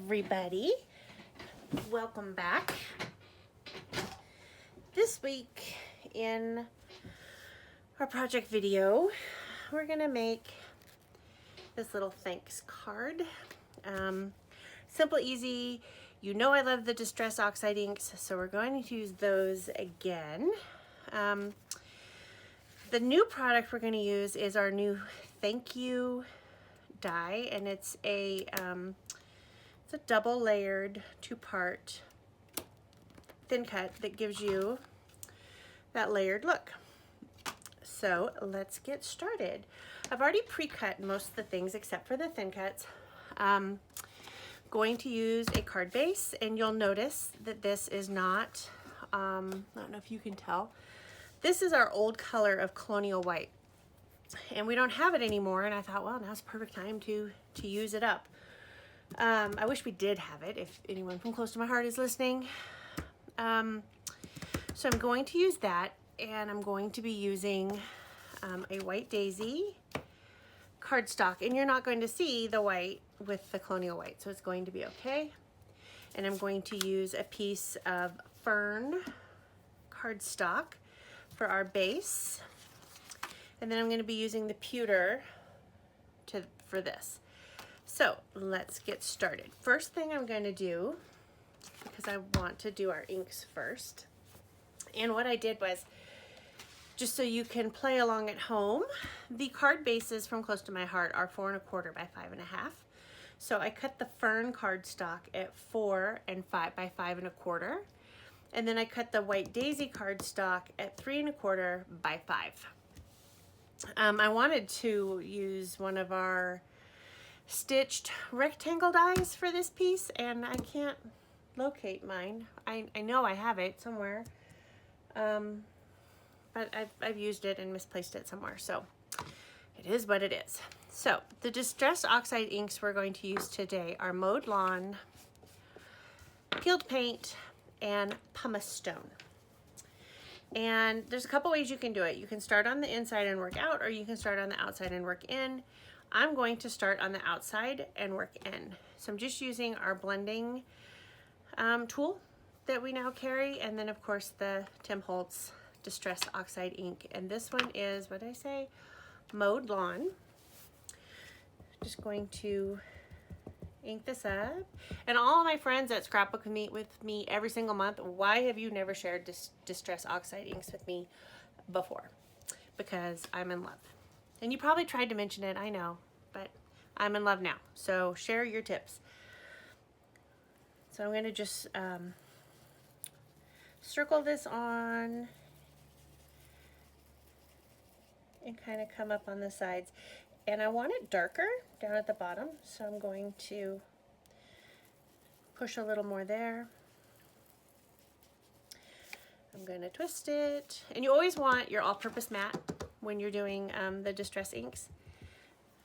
everybody. Welcome back. This week in our project video, we're gonna make this little thanks card. Simple, easy. You know I love the Distress Oxide inks, so we're going to use those again. The new product we're going to use is our new thank you die, and it's a double layered 2-part thin cut that gives you that layered look. So let's get started. I've already pre-cut most of the things except for the thin cuts. Going to use a card base, and you'll notice that this is not, I don't know if you can tell, this is our old color of Colonial White, and we don't have it anymore, and I thought, well, now's the perfect time to use it up. I wish we did have it, if anyone from close to my heart is listening. So I'm going to use that, and I'm going to be using a White Daisy cardstock, and you're not going to see the white with the Colonial White, so it's going to be okay. And I'm going to use a piece of Fern cardstock for our base, and then I'm going to be using the pewter for this. So let's get started. First thing I'm going to do, because I want to do our inks first, and what I did was, just so you can play along at home, the card bases from Close to My Heart are 4 1/4 by 5 1/2. So I cut the Fern cardstock at 4 and 5 by 5 1/4. And then I cut the White Daisy cardstock at 3 1/4 by 5. I wanted to use one of our stitched rectangle dies for this piece, and I can't locate mine. I know I have it somewhere, but I've used it and misplaced it somewhere, so it is what it is. So the Distress Oxide inks we're going to use today are Mowed Lawn, Peeled Paint, and Pumice Stone. And there's a couple ways you can do it. You can start on the inside and work out, or you can start on the outside and work in. I'm going to start on the outside and work in. So I'm just using our blending tool that we now carry, and then of course the Tim Holtz Distress Oxide ink. And this one is, what did I say? Mowed Lawn. Just going to ink this up. And all of my friends that scrapbook with me every single month, why have you never shared Distress Oxide inks with me before? Because I'm in love. And you probably tried to mention it, I know, but I'm in love now. So share your tips. So I'm going to just circle this on and kind of come up on the sides. And I want it darker down at the bottom, so I'm going to push a little more there. I'm going to twist it. And you always want your all-purpose mat when you're doing the Distress inks.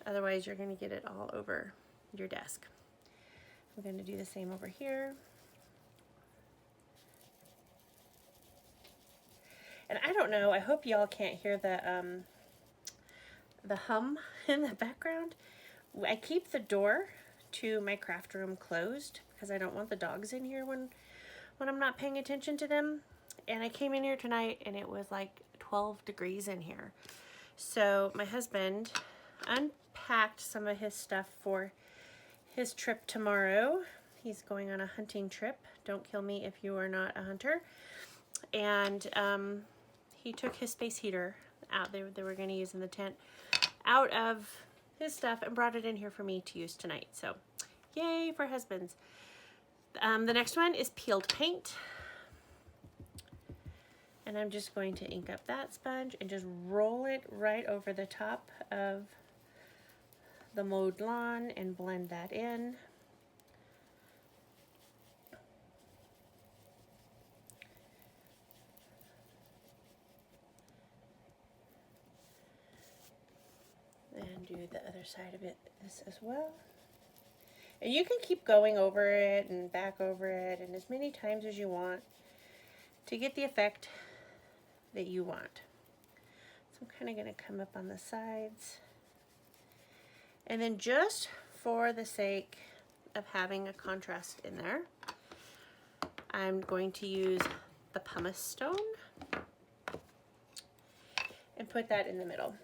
Otherwise, you're going to get it all over your desk. I'm going to do the same over here. And I don't know, I hope y'all can't hear the hum in the background. I keep the door to my craft room closed because I don't want the dogs in here when I'm not paying attention to them. And I came in here tonight and it was like 12 degrees in here. So my husband unpacked some of his stuff for his trip tomorrow. He's going on a hunting trip. Don't kill me if you are not a hunter. And he took his space heater out there that we're going to use in the tent out of his stuff and brought it in here for me to use tonight. So yay for husbands. The next one is Peeled Paint, and I'm just going to ink up that sponge and just roll it right over the top of the Mowed Lawn and blend that in. And do the other side of it as well. And you can keep going over it and back over it and as many times as you want to get the effect that you want. So I'm kind of going to come up on the sides. And then just for the sake of having a contrast in there. I'm going to use the pumice stone and put that in the middle.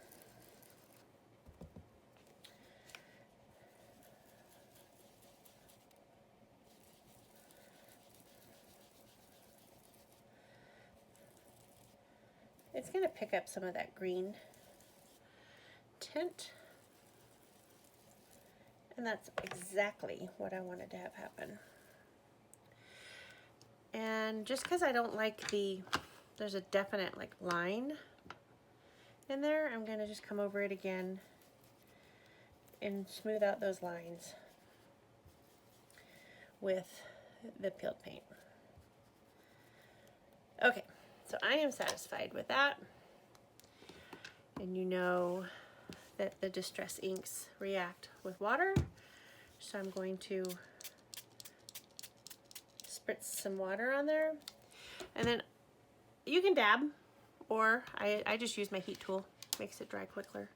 It's going to pick up some of that green tint, and that's exactly what I wanted to have happen. And just because I don't like there's a definite like line in there, I'm going to just come over it again and smooth out those lines with the peeled paint. Okay. So I am satisfied with that, and you know that the Distress inks react with water, so I'm going to spritz some water on there, and then you can dab, or I just use my heat tool, makes it dry quicker.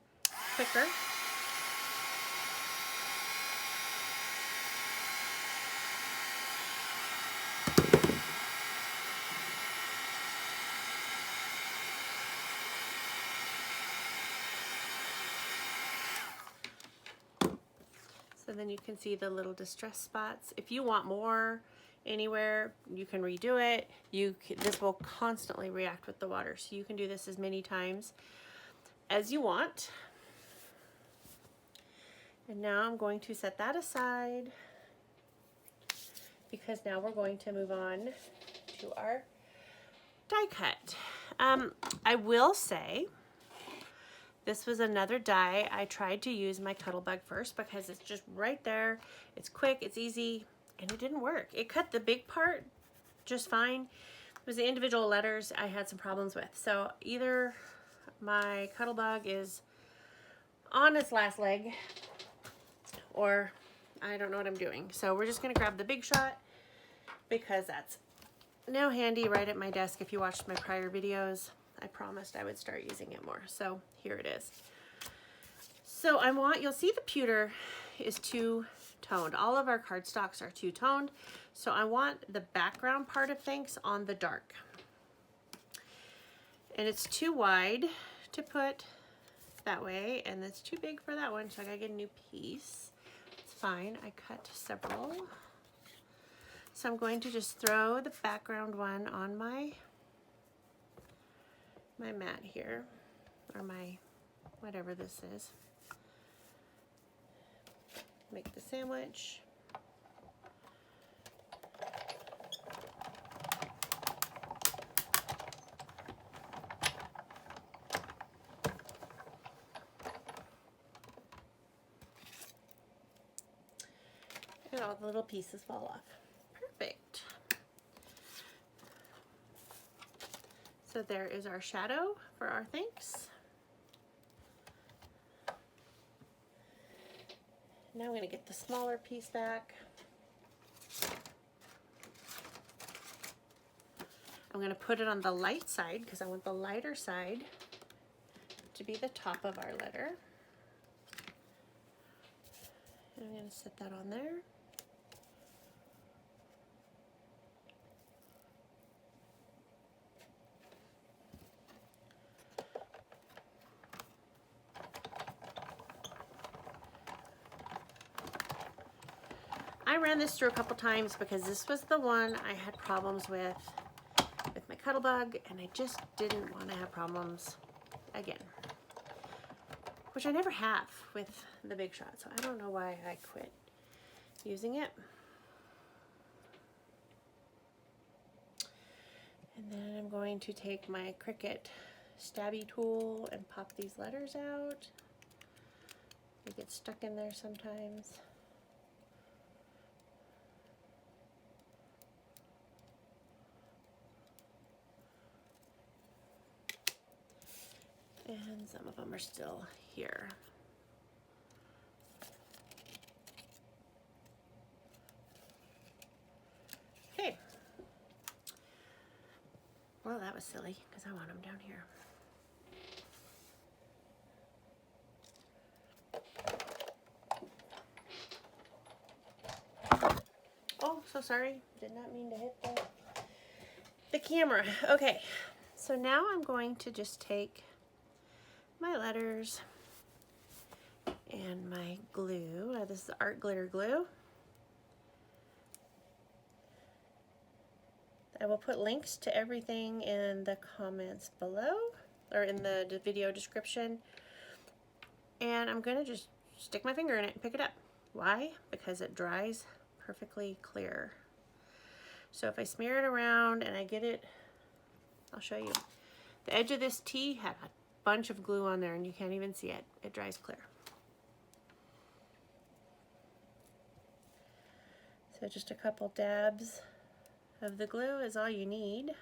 So then you can see the little distress spots. If you want more anywhere, you can redo it. This will constantly react with the water, so you can do this as many times as you want. And now I'm going to set that aside, because now we're going to move on to our die cut. I will say, this was another die. I tried to use my Cuttlebug first because it's just right there. It's quick, it's easy, and it didn't work. It cut the big part just fine. It was the individual letters I had some problems with. So either my Cuttlebug is on its last leg, or I don't know what I'm doing. So we're just gonna grab the Big Shot, because that's now handy right at my desk. If you watched my prior videos, I promised I would start using it more. So here it is. So you'll see the pewter is two-toned. All of our cardstocks are two-toned. So I want the background part of things on the dark. And it's too wide to put that way, and it's too big for that one, so I gotta get a new piece. It's fine, I cut several. So I'm going to just throw the background one on my mat here, or my whatever this is. Make the sandwich. And all the little pieces fall off. Perfect. So there is our shadow for our thanks. Now I'm going to get the smaller piece back. I'm going to put it on the light side because I want the lighter side to be the top of our letter. And I'm going to set that on there. I ran this through a couple times because this was the one I had problems with my Cuttlebug, and I just didn't want to have problems again, which I never have with the Big Shot, so I don't know why I quit using it. And then I'm going to take my Cricut stabby tool and pop these letters out. They get stuck in there sometimes. And some of them are still here. Okay. Well, that was silly because I want them down here. so sorry. Did not mean to hit the camera. Okay, so now I'm going to just take my letters and my glue. This is art glitter glue. I will put links to everything in the comments below, or in the video description. And I'm going to just stick my finger in it and pick it up. Why? Because it dries perfectly clear. So if I smear it around and I get it, I'll show you. The edge of this T had a bunch of glue on there and you can't even see it. It dries clear. So just a couple dabs of the glue is all you need.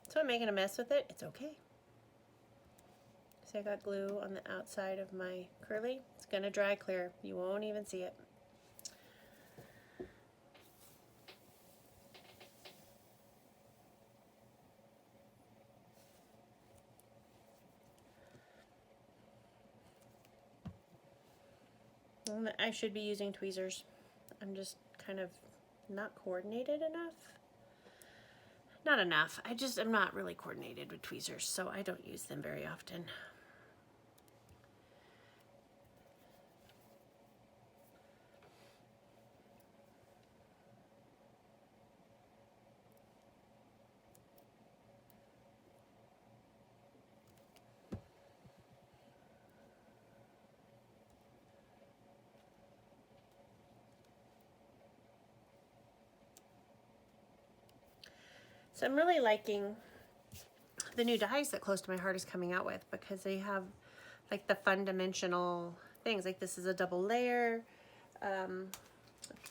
So I'm making a mess with it. It's okay. So I got glue on the outside of my curly. It's gonna dry clear. You won't even see it. I should be using tweezers. I'm just kind of not coordinated enough. Not enough. I'm not really coordinated with tweezers, so I don't use them very often. So I'm really liking the new dies that Close to My Heart is coming out with, because they have like the fun dimensional things. Like this is a double layer. Of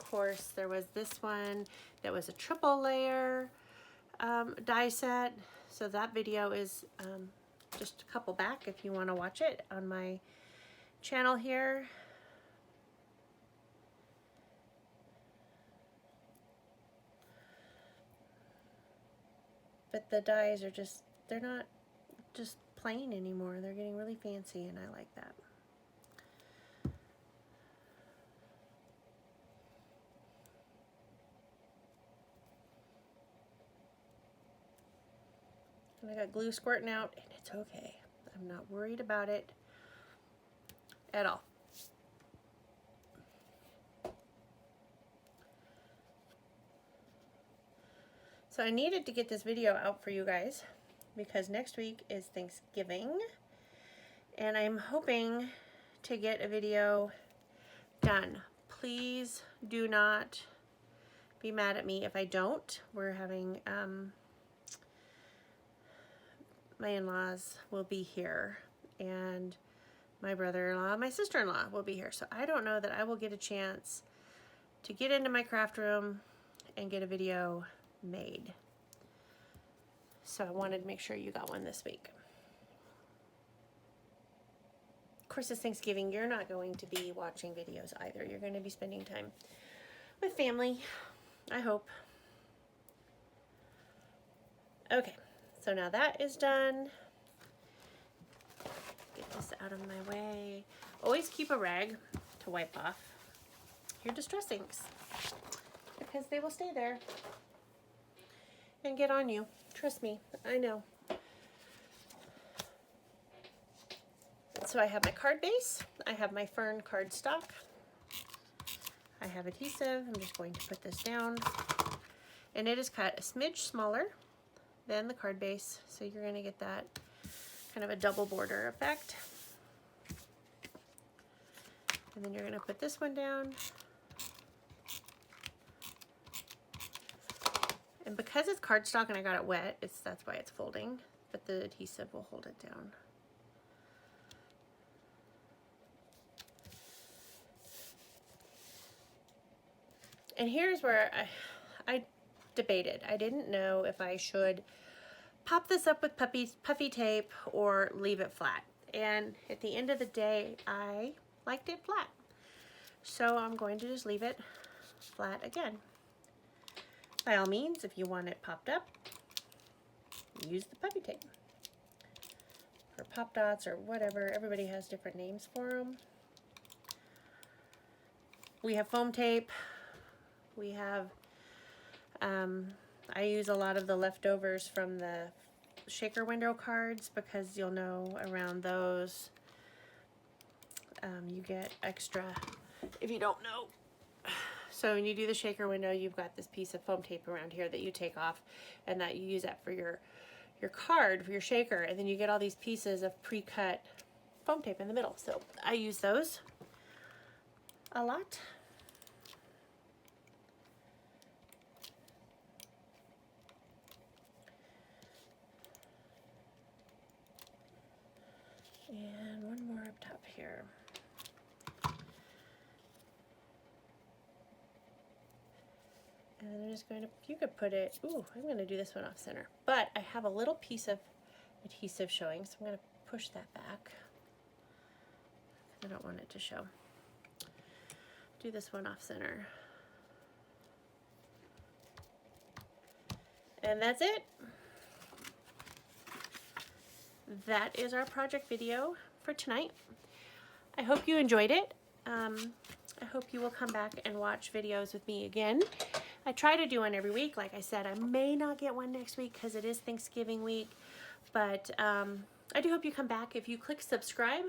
course, there was this one that was a triple layer die set. So that video is just a couple back if you want to watch it on my channel here. But the dies are just, they're not just plain anymore. They're getting really fancy and I like that. And I got glue squirting out and it's okay. I'm not worried about it at all. So I needed to get this video out for you guys because next week is Thanksgiving and I'm hoping to get a video done. Please do not be mad at me if I don't. We're having, my in-laws will be here and my brother-in-law, my sister-in-law will be here. So I don't know that I will get a chance to get into my craft room and get a video made. So I wanted to make sure you got one this week. Of course, it's Thanksgiving. You're not going to be watching videos either. You're going to be spending time with family, I hope. Okay, so now that is done. Get this out of my way. Always keep a rag to wipe off your Distress inks because they will stay there and get on you. Trust me, I know. So I have my card base, I have my Fern cardstock, I have adhesive. I'm just going to put this down. And it is cut a smidge smaller than the card base, so you're going to get that kind of a double border effect. And then you're going to put this one down. And because it's cardstock and I got it wet, that's why it's folding, but the adhesive will hold it down. And here's where I debated. I didn't know if I should pop this up with puffy tape or leave it flat. And at the end of the day, I liked it flat. So I'm going to just leave it flat again. By all means, if you want it popped up, use the puppy tape. Or pop dots or whatever. Everybody has different names for them. We have foam tape. We have, I use a lot of the leftovers from the shaker window cards because you'll know around those you get extra if you don't know. So when you do the shaker window, you've got this piece of foam tape around here that you take off and that you use that for your card, for your shaker, and then you get all these pieces of pre-cut foam tape in the middle. So I use those a lot. And one more up top here. And I'm just going to, you could put it, ooh, I'm going to do this one off center. But I have a little piece of adhesive showing, so I'm going to push that back. I don't want it to show. Do this one off center. And that's it. That is our project video for tonight. I hope you enjoyed it. I hope you will come back and watch videos with me again. I try to do one every week. Like I said, I may not get one next week because it is Thanksgiving week, but I do hope you come back. If you click subscribe,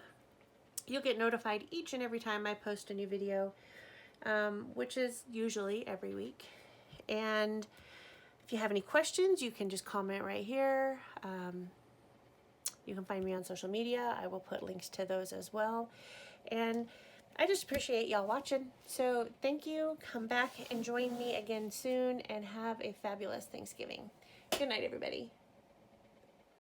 you'll get notified each and every time I post a new video, which is usually every week. And if you have any questions, you can just comment right here. You can find me on social media. I will put links to those as well. And I just appreciate y'all watching. So thank you. Come back and join me again soon and have a fabulous Thanksgiving. Good night, everybody.